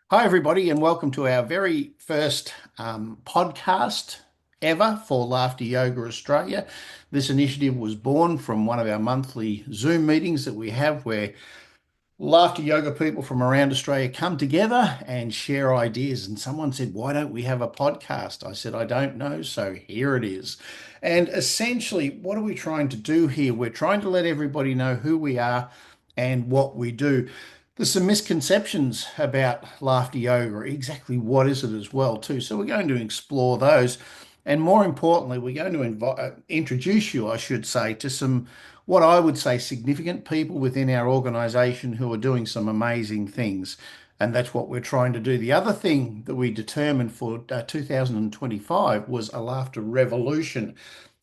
Hi, everybody, and welcome to our very first podcast ever for Laughter Yoga Australia. This initiative was born from one of our monthly Zoom meetings that we have where laughter yoga people from around Australia come together and share ideas. And someone said, "Why don't we have a podcast?" I said, "I don't know." So here it is. And essentially, what are we trying to do here? We're trying to let everybody know who we are and what we do. There's some misconceptions about laughter yoga, exactly what is it as well, too. So we're going to explore those. And more importantly, we're going to introduce you, I should say, to some what I would say significant people within our organization who are doing some amazing things. And that's what we're trying to do. The other thing that we determined for 2025 was a laughter revolution.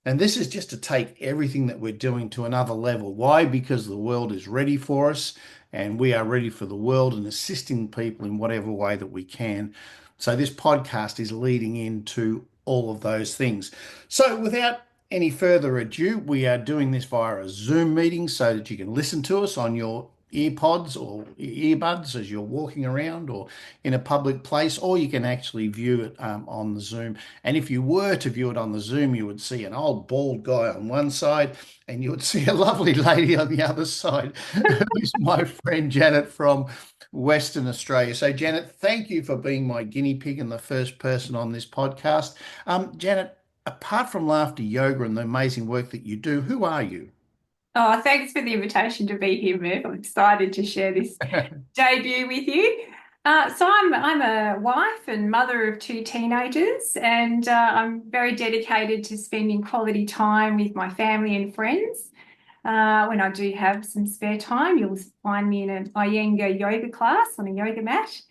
And this is just to take everything that we're doing to another level. Why? Because the world is ready for us and we are ready for the world and assisting people in whatever way that we can. So this podcast is leading into all of those things. So without any further ado, we are doing this via a Zoom meeting so that you can listen to us on your earpods or earbuds as you're walking around or in a public place, or you can actually view it on the Zoom. And if you were to view it on the Zoom, you would see an old bald guy on one side and you would see a lovely lady on the other side, who's my friend Janet from Western Australia. So, Janet, thank you for being my guinea pig and the first person on this podcast. Janet, apart from laughter yoga and the amazing work that you do, who are you? Oh, thanks for the invitation to be here, Merv. I'm excited to share this debut with you. So I'm a wife and mother of two teenagers, and I'm very dedicated to spending quality time with my family and friends. When I do have some spare time, you'll find me in an Iyengar yoga class on a yoga mat,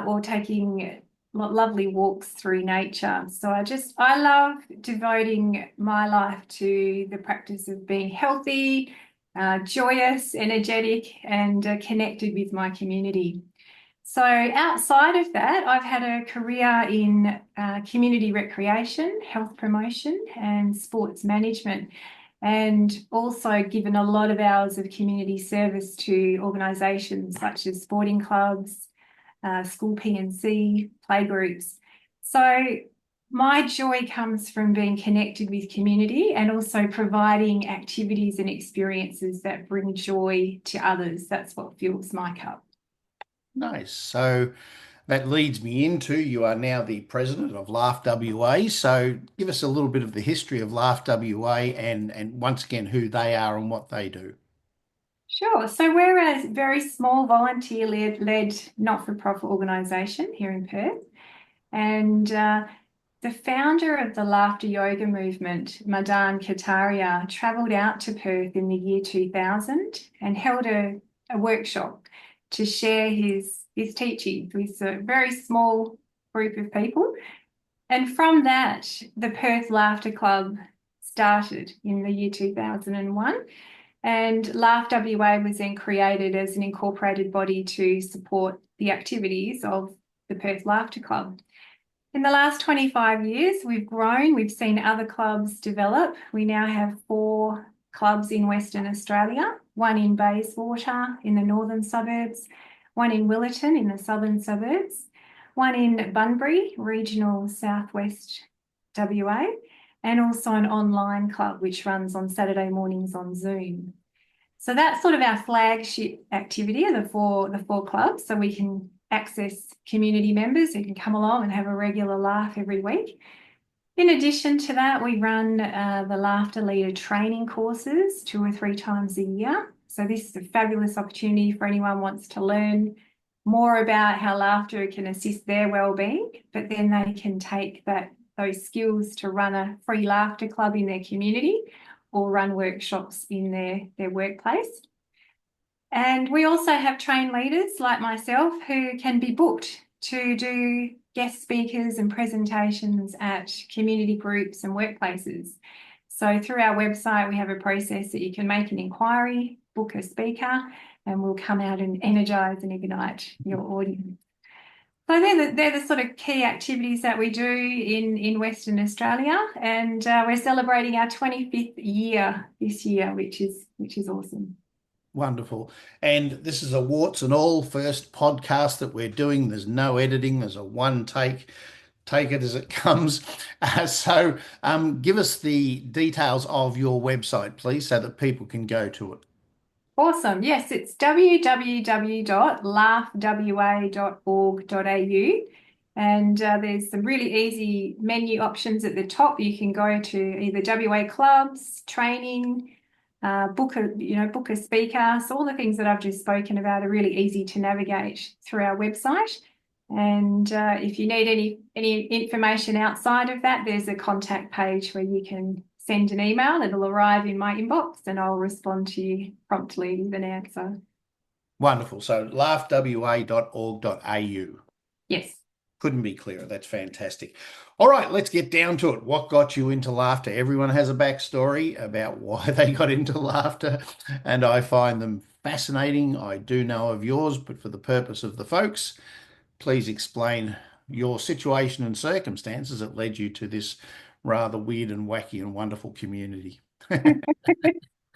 or taking lovely walks through nature. So I love devoting my life to the practice of being healthy, joyous, energetic, and connected with my community. So outside of that, I've had a career in community recreation, health promotion, and sports management, and also given a lot of hours of community service to organisations such as sporting clubs, school P&C, playgroups. So my joy comes from being connected with community and also providing activities and experiences that bring joy to others. That's what fuels my cup. Nice. So that leads me into you are now the president of Laugh WA. So give us a little bit of the history of Laugh WA and once again who they are and what they do. Sure. So we're a very small volunteer-led not-for-profit organisation here in Perth. And the founder of the laughter yoga movement, Madan Kataria, travelled out to Perth in the year 2000 and held a workshop to share his teachings with a very small group of people. And from that, the Perth Laughter Club started in the year 2001. And Laugh WA was then created as an incorporated body to support the activities of the Perth Laughter Club. In the last 25 years, we've grown. We've seen other clubs develop. We now have four clubs in Western Australia, one in Bayswater in the northern suburbs, one in Willetton in the southern suburbs, one in Bunbury, regional southwest WA, and also an online club which runs on Saturday mornings on Zoom. So that's sort of our flagship activity, the four clubs, so we can access community members who can come along and have a regular laugh every week. In addition to that, we run the Laughter Leader training courses 2 or 3 times a year. So this is a fabulous opportunity for anyone who wants to learn more about how laughter can assist their well-being, but then they can take those skills to run a free laughter club in their community or run workshops in their workplace. And we also have trained leaders like myself who can be booked to do guest speakers and presentations at community groups and workplaces. So through our website, we have a process that you can make an inquiry, book a speaker, and we'll come out and energise and ignite your audience. So they're the sort of key activities that we do in Western Australia, and we're celebrating our 25th year this year, which is awesome. Wonderful. And this is a warts and all first podcast that we're doing. There's no editing. There's a one take. Take it as it comes. Give us the details of your website, please, so that people can go to it. Awesome. Yes, it's www.laughwa.org.au. And there's some really easy menu options at the top. You can go to either WA clubs, training, book a speaker. So all the things that I've just spoken about are really easy to navigate through our website. And if you need any information outside of that, there's a contact page where you can send an email. It'll arrive in my inbox and I'll respond to you promptly with an answer. Wonderful. So laughwa.org.au. Yes. Couldn't be clearer. That's fantastic. All right, let's get down to it. What got you into laughter? Everyone has a backstory about why they got into laughter, and I find them fascinating. I do know of yours, but for the purpose of the folks, please explain your situation and circumstances that led you to this rather weird and wacky and wonderful community. I'm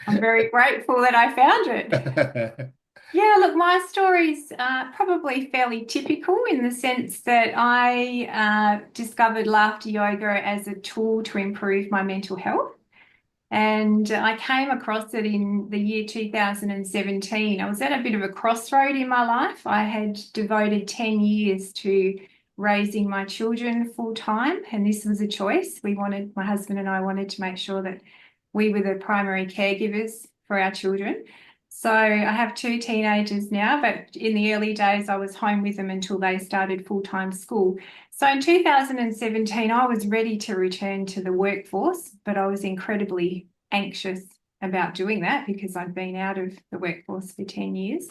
very grateful that I found it. Yeah, look, my story's probably fairly typical in the sense that I discovered laughter yoga as a tool to improve my mental health. And I came across it in the year 2017. I was at a bit of a crossroad in my life. I had devoted 10 years to raising my children full time, and this was a choice. My husband and I wanted to make sure that we were the primary caregivers for our children. So I have two teenagers now, but in the early days, I was home with them until they started full-time school. So in 2017, I was ready to return to the workforce, but I was incredibly anxious about doing that because I'd been out of the workforce for 10 years.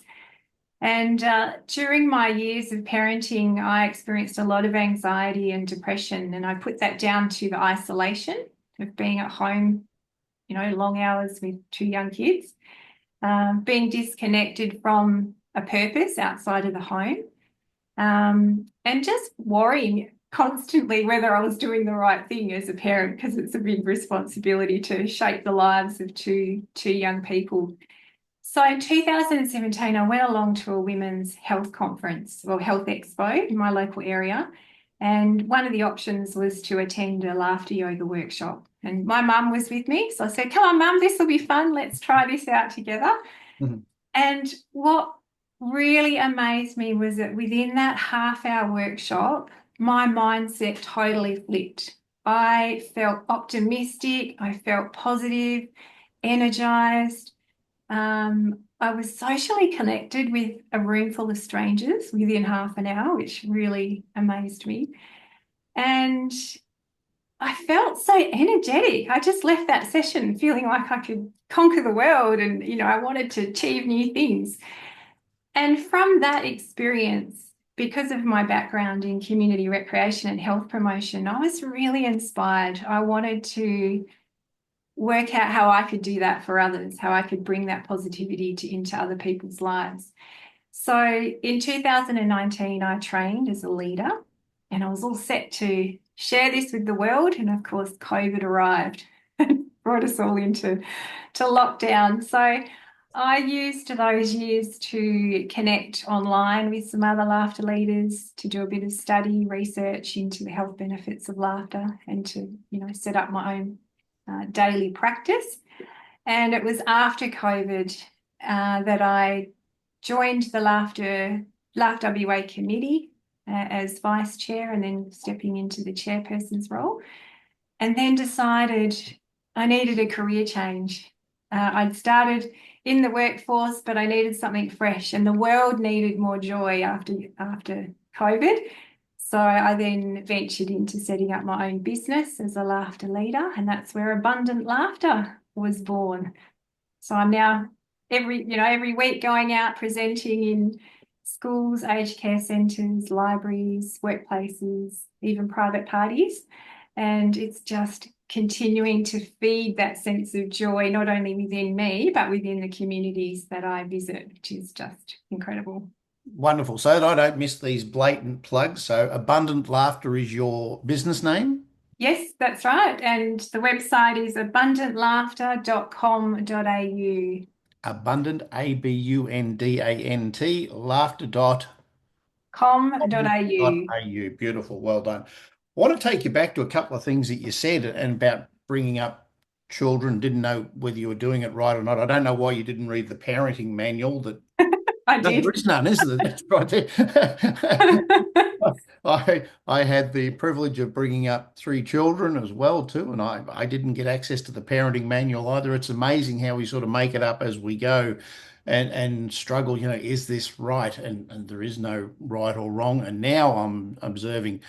And during my years of parenting, I experienced a lot of anxiety and depression, and I put that down to the isolation of being at home, long hours with two young kids, being disconnected from a purpose outside of the home, and just worrying constantly whether I was doing the right thing as a parent, because it's a big responsibility to shape the lives of two young people. So in 2017, I went along to a women's health conference or health expo in my local area. And one of the options was to attend a laughter yoga workshop. And my mum was with me. So I said, come on, mum, this will be fun. Let's try this out together. Mhm. And what really amazed me was that within that half-hour workshop, my mindset totally flipped. I felt optimistic, I felt positive, energized. I was socially connected with a room full of strangers within half an hour, which really amazed me. And I felt so energetic. I just left that session feeling like I could conquer the world and, I wanted to achieve new things. And from that experience, because of my background in community recreation and health promotion, I was really inspired. I wanted to work out how I could do that for others, how I could bring that positivity into other people's lives. So in 2019, I trained as a leader and I was all set to share this with the world. And of course, COVID arrived and brought us all into lockdown. So I used those years to connect online with some other laughter leaders, to do a bit of study, research into the health benefits of laughter, and to, set up my own daily practice. And it was after COVID that I joined the Laugh WA committee as vice chair and then stepping into the chairperson's role, and then decided I needed a career change. I'd started in the workforce, but I needed something fresh, and the world needed more joy after COVID. So I then ventured into setting up my own business as a laughter leader, and that's where Abundant Laughter was born. So I'm now every week going out presenting in schools, aged care centres, libraries, workplaces, even private parties. And it's just continuing to feed that sense of joy, not only within me, but within the communities that I visit, which is just incredible. Wonderful. So that I don't miss these blatant plugs. So Abundant Laughter is your business name? Yes, that's right. And the website is abundantlaughter.com.au. Abundant, Abundant, laughter dot com.au. au. Beautiful. Well done. I want to take you back to a couple of things that you said and about bringing up children. Didn't know whether you were doing it right or not. I don't know why you didn't read the parenting manual that. I No, there did. is none, is there? That's right there. I had the privilege of bringing up three children as well too, and I didn't get access to the parenting manual either. It's amazing how we sort of make it up as we go and struggle, is this right? And there is no right or wrong. And now I'm observing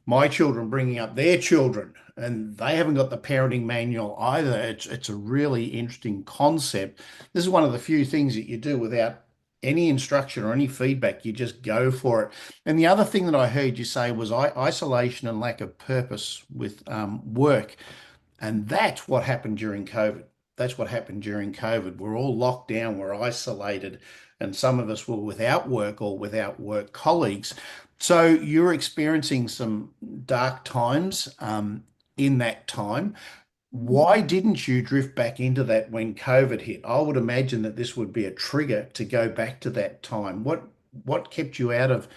my children bringing up their children, and they haven't got the parenting manual either. It's a really interesting concept. This is one of the few things that you do without any instruction or any feedback. You just go for it. And the other thing that I heard you say was isolation and lack of purpose with work. And that's what happened during COVID. That's what happened during COVID. We're all locked down, we're isolated, and some of us were without work or without work colleagues. So you're experiencing some dark times in that time. Why didn't you drift back into that when COVID hit? I would imagine that this would be a trigger to go back to that time. What kept you out of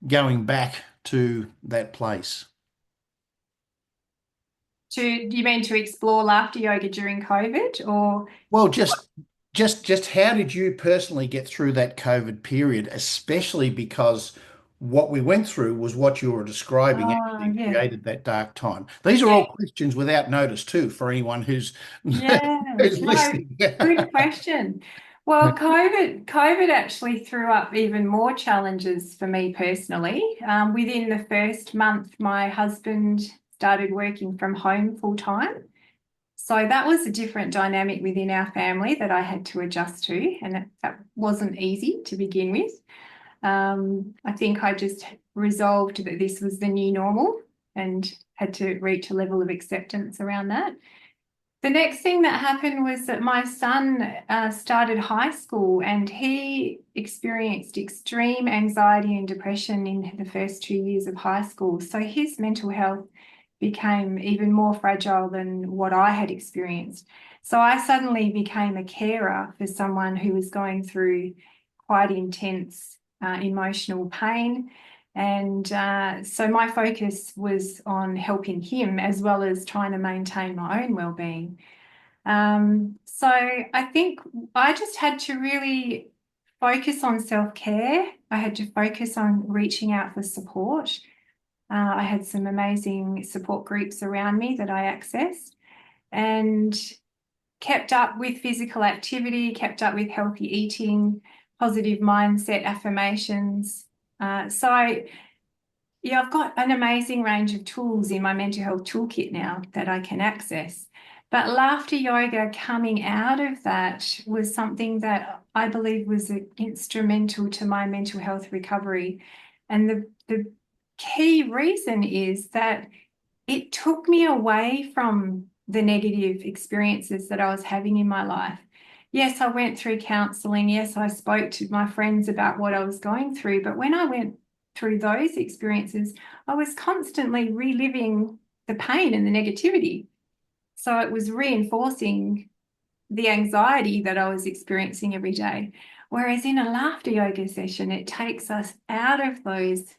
going back to that place? You mean to explore laughter yoga during COVID or Well, just how did you personally get through that COVID period, especially because what we went through was what you were describing actually yeah. created that dark time. These are Yeah. all questions without notice too for anyone who's Yeah. who's No, listening. good question. Well, COVID actually threw up even more challenges for me personally. Within the first month, my husband started working from home full time. So that was a different dynamic within our family that I had to adjust to, and that wasn't easy to begin with. I think I just resolved that this was the new normal and had to reach a level of acceptance around that. The next thing that happened was that my son started high school and he experienced extreme anxiety and depression in the first 2 years of high school. So his mental health became even more fragile than what I had experienced. So I suddenly became a carer for someone who was going through quite intense emotional pain. And so my focus was on helping him as well as trying to maintain my own well-being. So I think I just had to really focus on self-care. I had to focus on reaching out for support. I had some amazing support groups around me that I accessed and kept up with physical activity, kept up with healthy eating, positive mindset affirmations. So yeah, I've got an amazing range of tools in my mental health toolkit now that I can access. But laughter yoga coming out of that was something that I believe was instrumental to my mental health recovery. And the key reason is that it took me away from the negative experiences that I was having in my life. Yes, I went through counseling. Yes, I spoke to my friends about what I was going through. But when I went through those experiences, I was constantly reliving the pain and the negativity. So it was reinforcing the anxiety that I was experiencing every day. Whereas in a laughter yoga session, it takes us out of those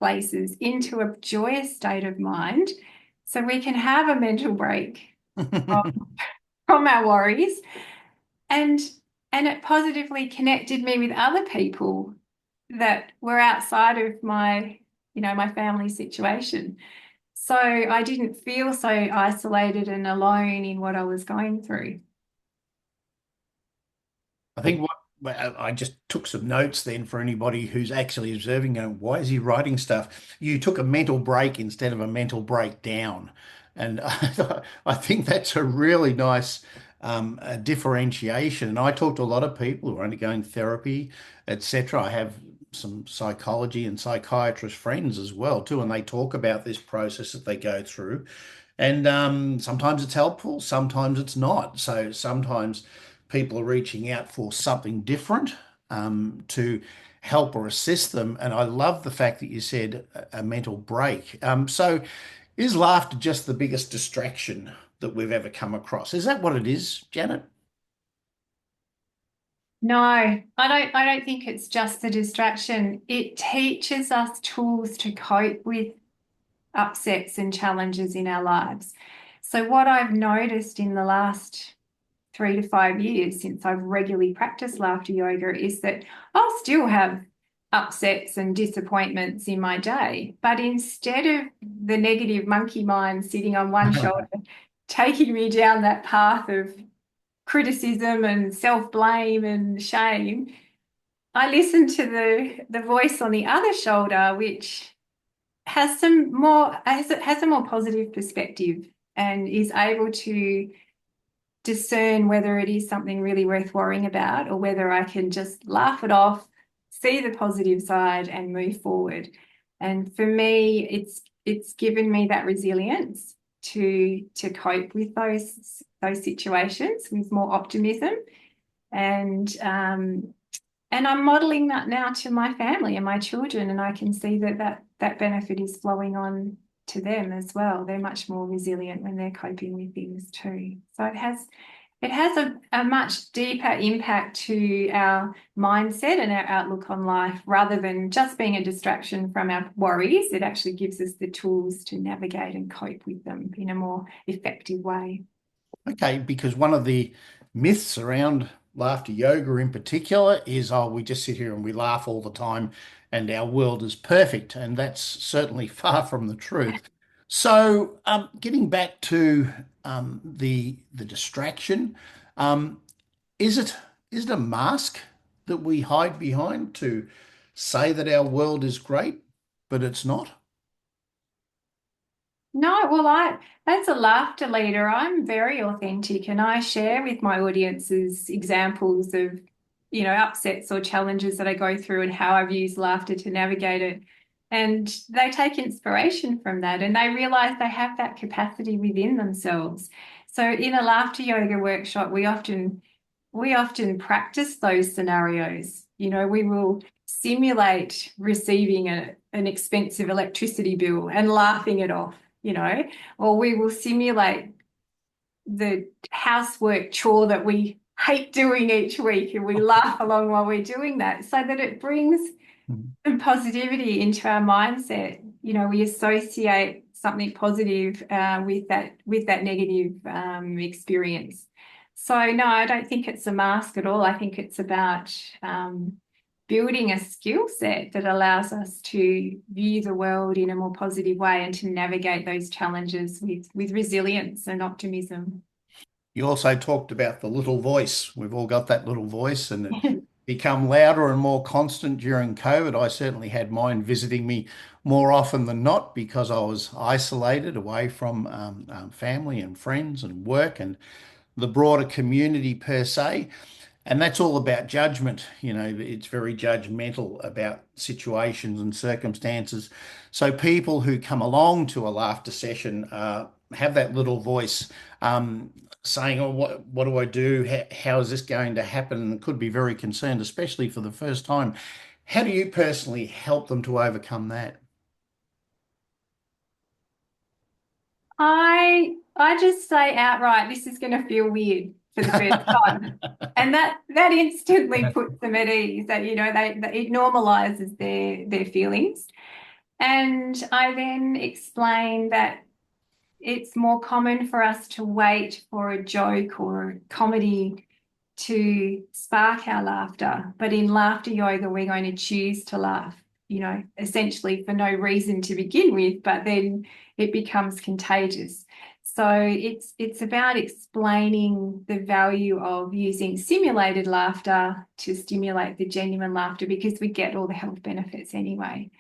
places into a joyous state of mind so we can have a mental break from our worries and and it positively connected me with other people that were outside of my family situation. So I didn't feel so isolated and alone in what I was going through. I think well, I just took some notes then for anybody who's actually observing, going, why is he writing stuff? You took a mental break instead of a mental breakdown. And I think that's a really nice differentiation. And I talk to a lot of people who are undergoing therapy, etc. I have some psychology and psychiatrist friends as well too, and they talk about this process that they go through. And sometimes it's helpful, sometimes it's not. So sometimes people are reaching out for something different to help or assist them. And I love the fact that you said a mental break. So is laughter just the biggest distraction that we've ever come across? Is that what it is, Janet? No, I don't think it's just the distraction. It teaches us tools to cope with upsets and challenges in our lives. So what I've noticed in the last 3 to 5 years since I've regularly practiced laughter yoga is that I'll still have upsets and disappointments in my day, but instead of the negative monkey mind sitting on one shoulder, taking me down that path of criticism and self-blame and shame, I listen to the voice on the other shoulder, which has a more positive perspective and is able to discern whether it is something really worth worrying about or whether I can just laugh it off, see the positive side and move forward. And for me, it's given me that resilience to cope with those situations with more optimism. And I'm modeling that now to my family and my children, and I can see that benefit is flowing on to them as well. They're much more resilient when they're coping with things too. So it has a much deeper impact to our mindset and our outlook on life rather than just being a distraction from our worries. It actually gives us the tools to navigate and cope with them in a more effective way. Okay, because one of the myths around laughter yoga in particular is, oh, we just sit here and we laugh all the time and our world is perfect. And that's certainly far from the truth. So, getting back to the distraction, um, is it a mask that we hide behind to say that our world is great, but it's not? No, well, as a laughter leader, I'm very authentic and I share with my audiences examples of, upsets or challenges that I go through and how I've used laughter to navigate it. And they take inspiration from that and they realize they have that capacity within themselves. So in a laughter yoga workshop, we often practice those scenarios. We will simulate receiving an expensive electricity bill and laughing it off, or we will simulate the housework chore that we hate doing each week and we laugh along while we're doing that so that it brings Mhm. some positivity into our mindset. We associate something positive with that negative experience. So no, I don't think it's a mask at all. I think it's about building a skill set that allows us to view the world in a more positive way and to navigate those challenges with resilience and optimism. You also talked about the little voice. We've all got that little voice, and it become louder and more constant during COVID. I certainly had mine visiting me more often than not because I was isolated away from family and friends and work and the broader community per se. And that's all about judgment. It's very judgmental about situations and circumstances. So people who come along to a laughter session have that little voice saying, "Oh, what do I do? How is this going to happen?" And could be very concerned, especially for the first time. How do you personally help them to overcome that? I just say outright, this is going to feel weird for the first time. And that instantly puts them at ease that, it normalizes their feelings. And I then explain that it's more common for us to wait for a joke or a comedy to spark our laughter. But in laughter yoga, we're going to choose to laugh, essentially for no reason to begin with, but then it becomes contagious. So it's about explaining the value of using simulated laughter to stimulate the genuine laughter because we get all the health benefits anyway.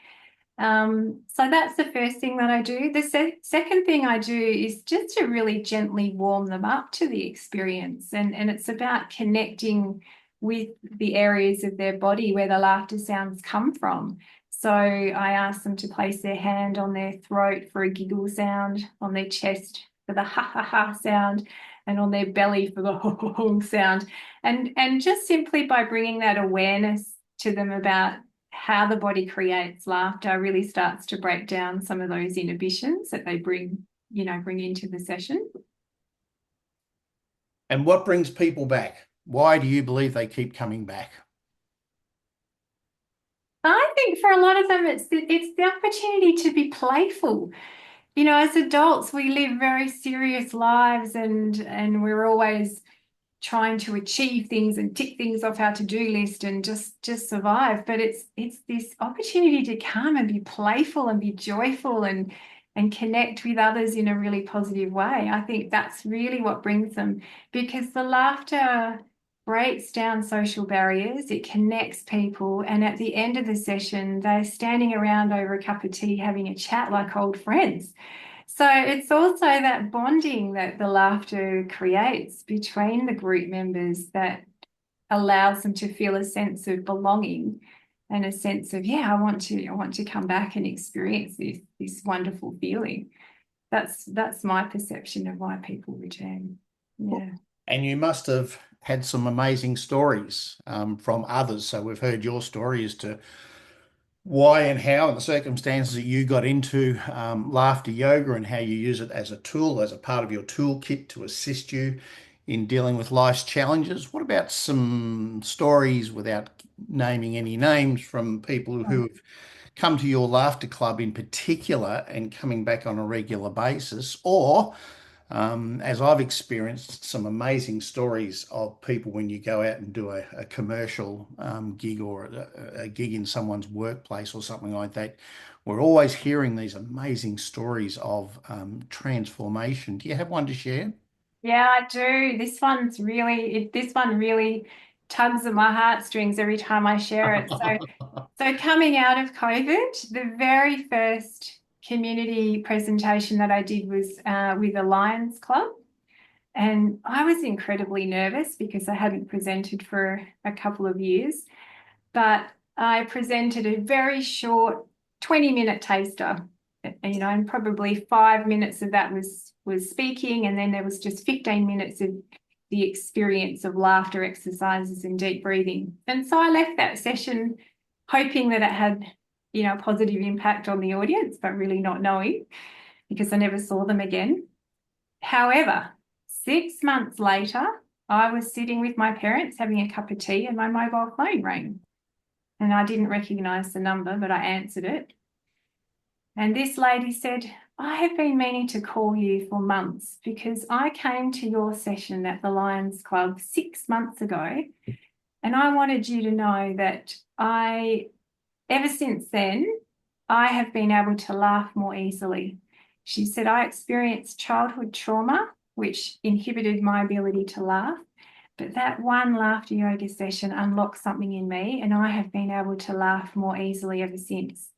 So that's the first thing that I do. The second thing I do is just to really gently warm them up to the experience. And it's about connecting with the areas of their body where the laughter sounds come from. So I ask them to place their hand on their throat for a giggle sound, on their chest for the ha ha ha sound, and on their belly for the ho ho ho sound. And just simply by bringing that awareness to them about how the body creates laughter really starts to break down some of those inhibitions that they bring into the session. And what brings people back? Why do you believe they keep coming back? I think for a lot of them, it's the opportunity to be playful. You know, as adults, we live very serious lives, and we're always trying to achieve things and tick things off our to-do list and just survive. But it's this opportunity to come and be playful and be joyful and connect with others in a really positive way. I think that's really what brings them, because the laughter breaks down social barriers, it connects people, and at the end of the session, they're standing around over a cup of tea having a chat like old friends. So it's also that bonding that the laughter creates between the group members that allows them to feel a sense of belonging and a sense of, yeah, I want to come back and experience this wonderful feeling. That's my perception of why people return. Yeah. And you must have had some amazing stories from others. So we've heard your story as to why and how and the circumstances that you got into laughter yoga and how you use it as a tool, as a part of your toolkit to assist you in dealing with life's challenges. What about some stories, without naming any names, from people who have come to your laughter club in particular and coming back on a regular basis, or as I've experienced some amazing stories of people when you go out and do a commercial gig, or a gig in someone's workplace or something like that, we're always hearing these amazing stories of transformation. Do you have one to share? Yeah, I do. This one really tugs at my heartstrings every time I share it. So coming out of COVID, the very first community presentation that I did was with a Lions Club. And I was incredibly nervous because I hadn't presented for a couple of years. But I presented a very short 20-minute taster, and probably 5 minutes of that was speaking, and then there was just 15 minutes of the experience of laughter exercises and deep breathing. And so I left that session hoping that it had, a positive impact on the audience, but really not knowing, because I never saw them again. However, 6 months later, I was sitting with my parents having a cup of tea and my mobile phone rang. And I didn't recognize the number, but I answered it. And this lady said, I have been meaning to call you for months because I came to your session at the Lions Club 6 months ago. And I wanted you to know that ever since then, I have been able to laugh more easily. She said, I experienced childhood trauma, which inhibited my ability to laugh. But that one laughter yoga session unlocked something in me, and I have been able to laugh more easily ever since.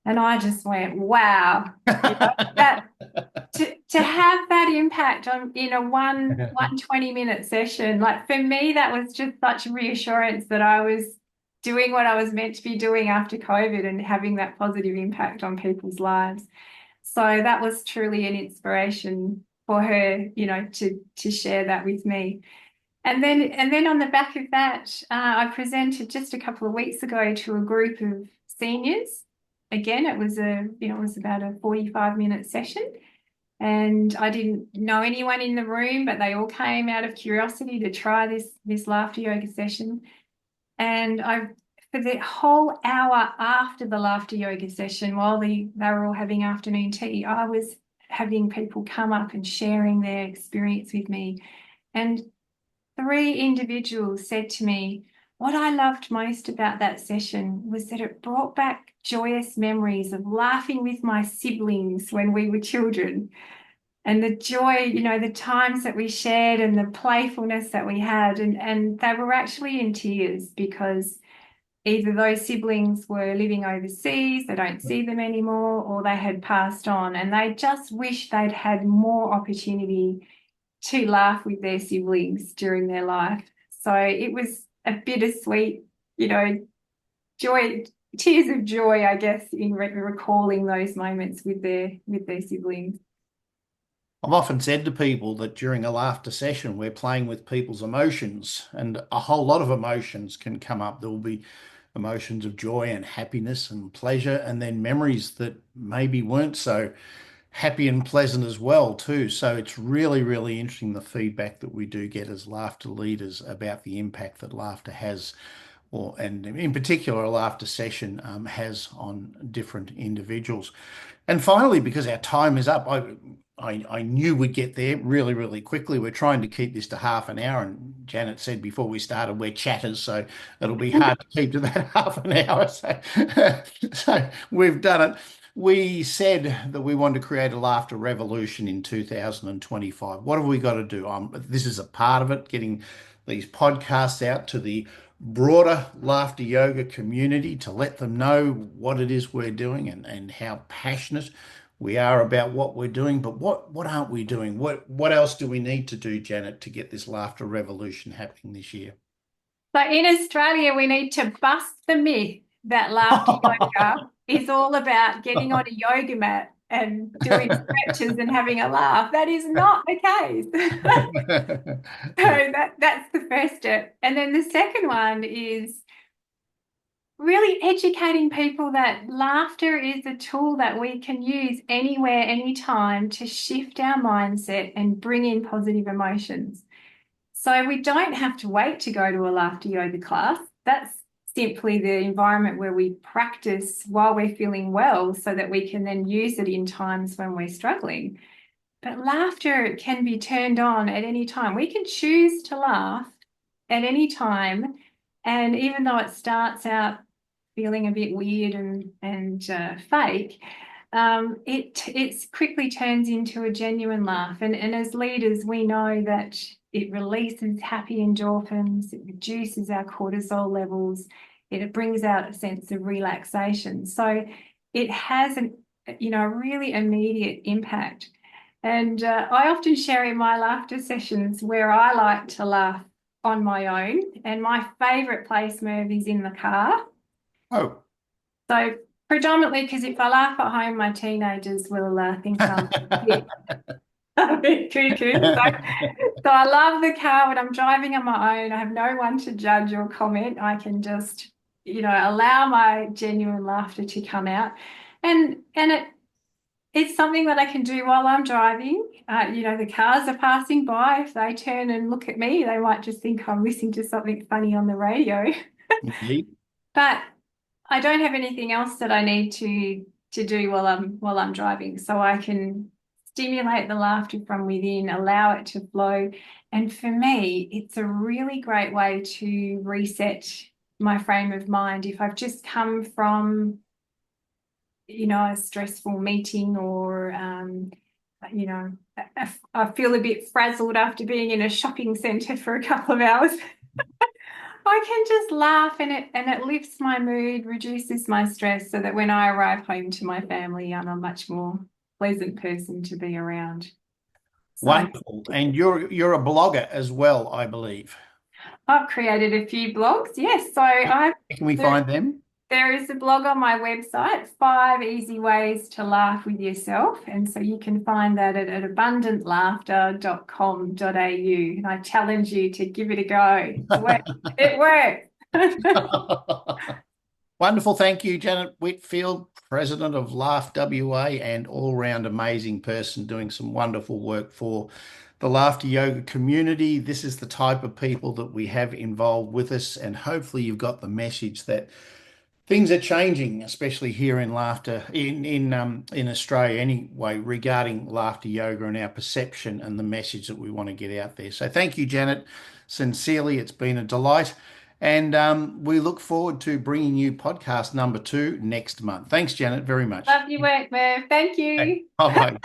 And I just went, wow, that to have that impact on in a one 20-minute session, like for me, that was just such reassurance that I was doing what I was meant to be doing after COVID and having that positive impact on people's lives. So that was truly an inspiration for her, to share that with me. And then on the back of that, I presented just a couple of weeks ago to a group of seniors. Again, it was about a 45-minute session. And I didn't know anyone in the room, but they all came out of curiosity to try this laughter yoga session. And for the whole hour after the laughter yoga session, while they were all having afternoon tea, I was having people come up and sharing their experience with me. And 3 individuals said to me, what I loved most about that session was that it brought back joyous memories of laughing with my siblings when we were children. And the joy, the times that we shared and the playfulness that we had. And they were actually in tears because either those siblings were living overseas, they don't see them anymore, or they had passed on. And they just wish they'd had more opportunity to laugh with their siblings during their life. So it was a bittersweet, joy, tears of joy, I guess, in recalling those moments with their siblings. I've often said to people that during a laughter session, we're playing with people's emotions, and a whole lot of emotions can come up. There will be emotions of joy and happiness and pleasure, and then memories that maybe weren't so happy and pleasant as well too. So it's really, really interesting the feedback that we do get as laughter leaders about the impact that laughter has, or and in particular a laughter session has on different individuals. And finally, because our time is up, I knew we'd get there really, really quickly. We're trying to keep this to half an hour, and Janet said before we started we're chatters, so it'll be hard to keep to that half an hour. So, so we've done it. We said that we want to create a laughter revolution in 2025. What have we got to do? This is a part of it, getting these podcasts out to the broader laughter yoga community to let them know what it is we're doing and how passionate we are about what we're doing. But what aren't we doing? What else do we need to do, Janet, to get this laughter revolution happening this year? So in Australia, we need to bust the myth that laughter yoga is all about getting on a yoga mat and doing stretches and having a laugh. That is not the case. So Yeah. that's the first step. And then the second one is really educating people that laughter is a tool that we can use anywhere, anytime to shift our mindset and bring in positive emotions. So we don't have to wait to go to a laughter yoga class. That's simply the environment where we practice while we're feeling well so that we can then use it in times when we're struggling. But laughter can be turned on at any time. We can choose to laugh at any time. And even though it starts out feeling a bit weird and fake, it quickly turns into a genuine laugh. And as leaders, we know that it releases happy endorphins, it reduces our cortisol levels, it brings out a sense of relaxation. So it has a really immediate impact. And I often share in my laughter sessions where I like to laugh on my own. And my favourite place, Merv, is in the car. Oh. So predominantly because if I laugh at home, my teenagers will think I'm a bit cuckoo. So I love the car when I'm driving on my own. I have no one to judge or comment. I can just, allow my genuine laughter to come out. And it's something that I can do while I'm driving. The cars are passing by. If they turn and look at me, they might just think I'm listening to something funny on the radio. Indeed. But I don't have anything else that I need to do while I'm driving. So I can stimulate the laughter from within, allow it to flow. And for me, it's a really great way to reset my frame of mind. If I've just come from a stressful meeting or, I feel a bit frazzled after being in a shopping centre for a couple of hours. I can just laugh and it lifts my mood, reduces my stress so that when I arrive home to my family, I'm a much more pleasant person to be around. So Wonderful. And you're a blogger as well, I believe. I've created a few blogs. Yes, so I Can we there, find them? there is a blog on my website, 5 easy ways to laugh with yourself. And so you can find that at abundantlaughter.com.au. And I challenge you to give it a go. It works. Wonderful. Thank you, Janet Whitfield, President of Laugh WA and all-round amazing person doing some wonderful work for the laughter yoga community. This is the type of people that we have involved with us, and hopefully you've got the message that things are changing, especially here in laughter in Australia anyway, regarding laughter yoga and our perception and the message that we want to get out there. So thank you, Janet. Sincerely, it's been a delight. And we look forward to bringing you podcast number 2 next month. Thanks, Janet, very much. Love your work, Merv. Thank Bye you. bye.